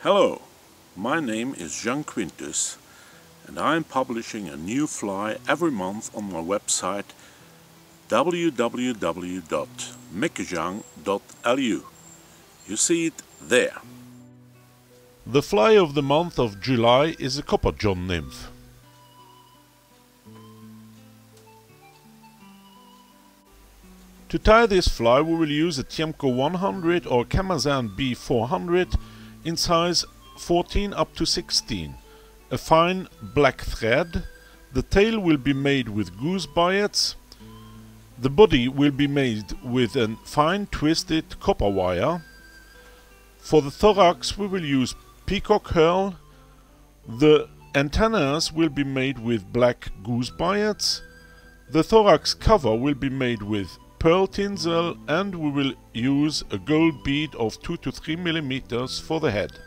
Hello, my name is Jean Quintus and I am publishing a new fly every month on my website www.meckejang.lu. You see it there. The fly of the month of July is a copperjohn nymph. To tie this fly we will use a Tiemco 100 or Camazan B400 in size 14 up to 16. A fine black thread. The tail will be made with goose biots. The body will be made with a fine twisted copper wire. For the thorax we will use peacock herl. The antennas will be made with black goose biots. The thorax cover will be made with pearl tinsel, and we will use a gold bead of 2 to 3 millimeters for the head.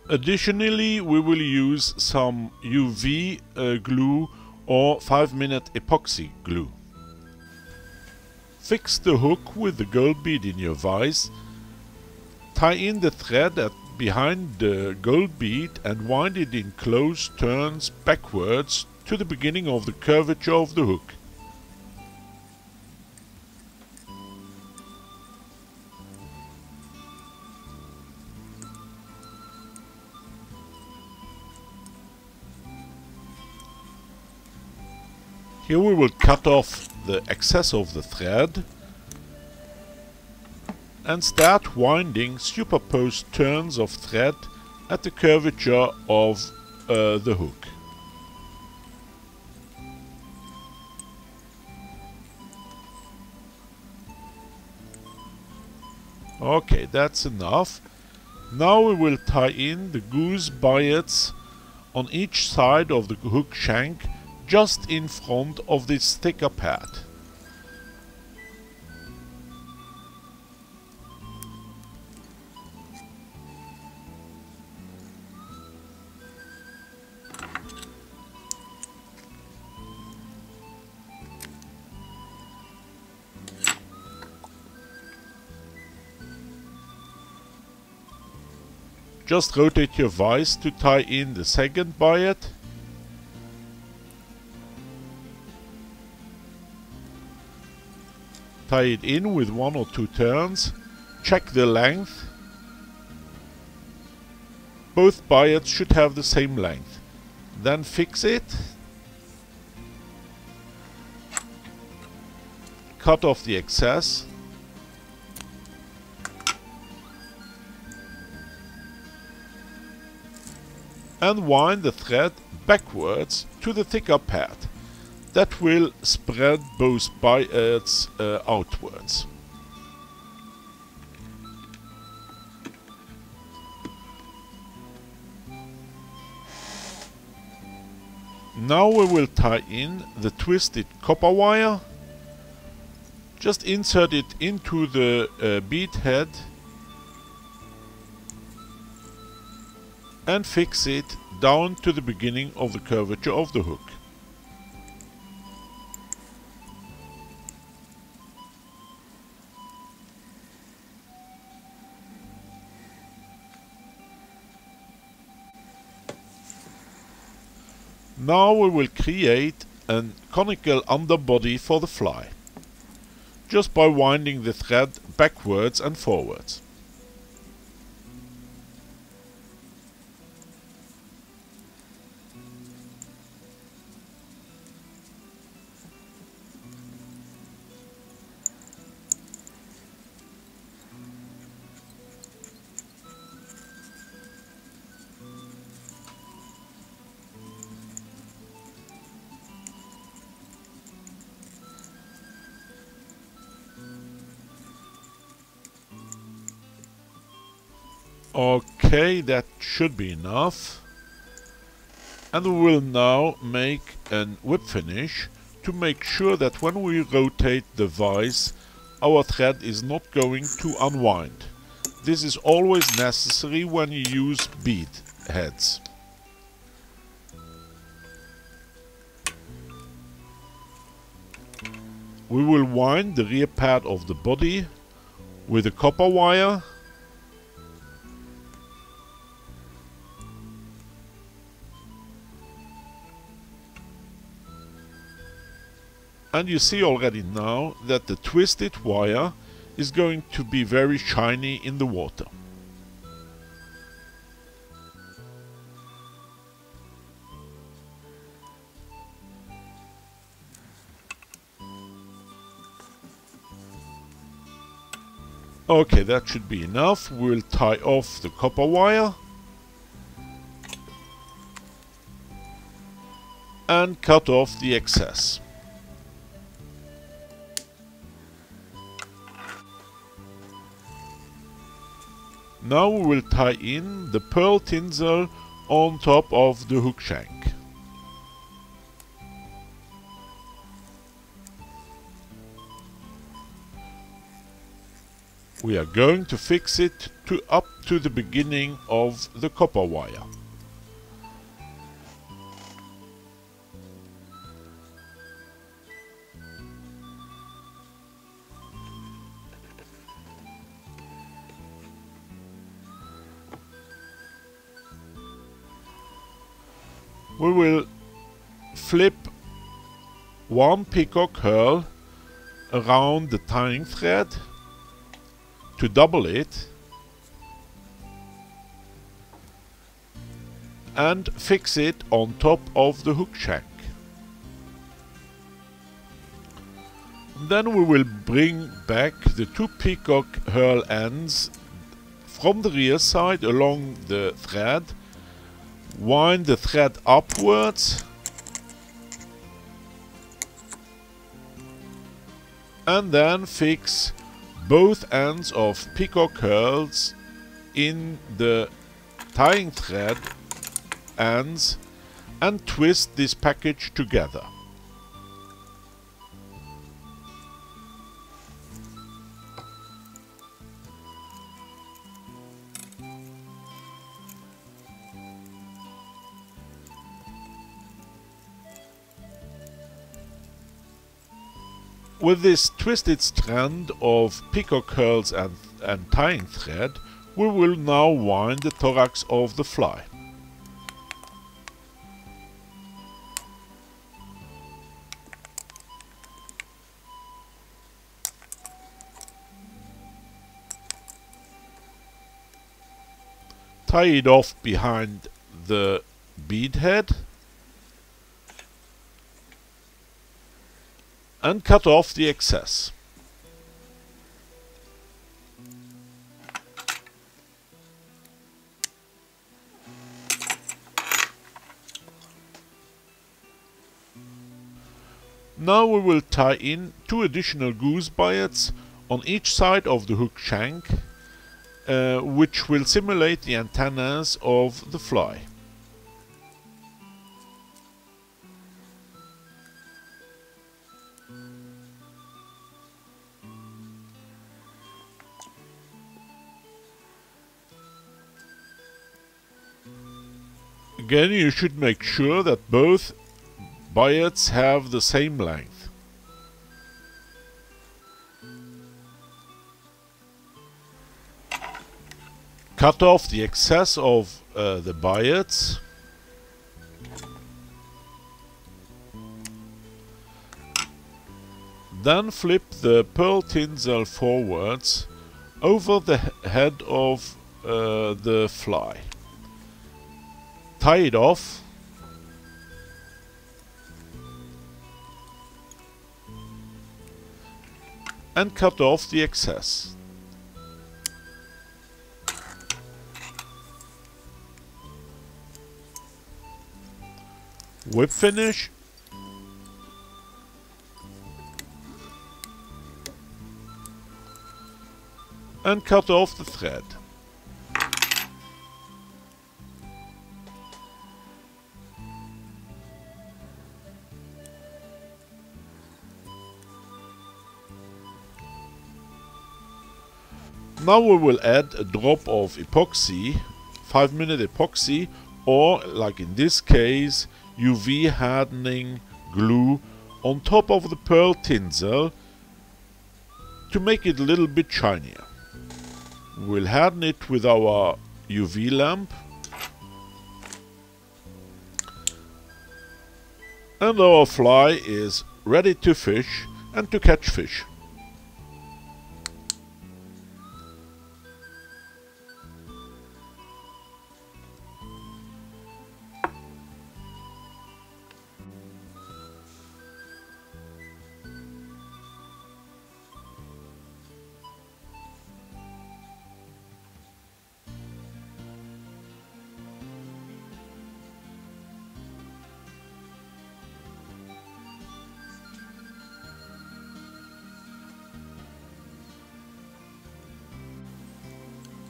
Additionally, we will use some UV glue or 5-minute epoxy glue. Fix the hook with the gold bead in your vise. Tie in the thread behind the gold bead and wind it in close turns backwards to the beginning of the curvature of the hook. Here we will cut off the excess of the thread and start winding superposed turns of thread at the curvature of the hook. Okay, that's enough. Now we will tie in the goose biots on each side of the hook shank, just in front of this thicker pad. Just rotate your vise to tie in the second biot. Tie it in with 1 or 2 turns. Check the length. Both biots should have the same length. Then fix it. Cut off the excess. And wind the thread backwards to the thicker pad. That will spread both biots outwards. Now we will tie in the twisted copper wire. Just insert it into the bead head and fix it down to the beginning of the curvature of the hook. Now we will create a conical underbody for the fly, just by winding the thread backwards and forwards. Okay, that should be enough. And we will now make a whip finish to make sure that when we rotate the vise, our thread is not going to unwind. This is always necessary when you use bead heads. We will wind the rear pad of the body with a copper wire And you see already now that the twisted wire is going to be very shiny in the water. Okay, that should be enough. We'll tie off the copper wire and cut off the excess. Now we will tie in the pearl tinsel on top of the hook shank. We are going to fix it up to the beginning of the copper wire. We will flip one peacock herl around the tying thread to double it and fix it on top of the hook shank. Then we will bring back the two peacock herl ends from the rear side along the thread, wind the thread upwards and then fix both ends of peacock herls in the tying thread ends and twist this package together. With this twisted strand of peacock herls and tying thread, we will now wind the thorax of the fly. Tie it off behind the bead head and cut off the excess. Now we will tie in two additional goose biots on each side of the hook shank, which will simulate the antennas of the fly. Again, you should make sure that both biots have the same length. Cut off the excess of the biots. Then flip the pearl tinsel forwards over the head of the fly. Tie it off and cut off the excess. Whip finish and cut off the thread. Now we will add a drop of epoxy, 5-minute epoxy, or like in this case UV hardening glue on top of the pearl tinsel to make it a little bit shinier. We'll harden it with our UV lamp and our fly is ready to fish and to catch fish.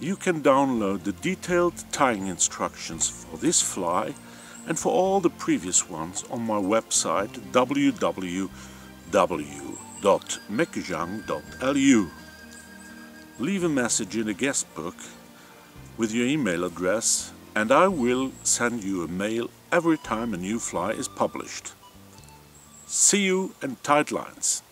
You can download the detailed tying instructions for this fly and for all the previous ones on my website www.meckejang.lu. Leave a message in the guest book with your email address and I will send you a mail every time a new fly is published. See you in tight lines.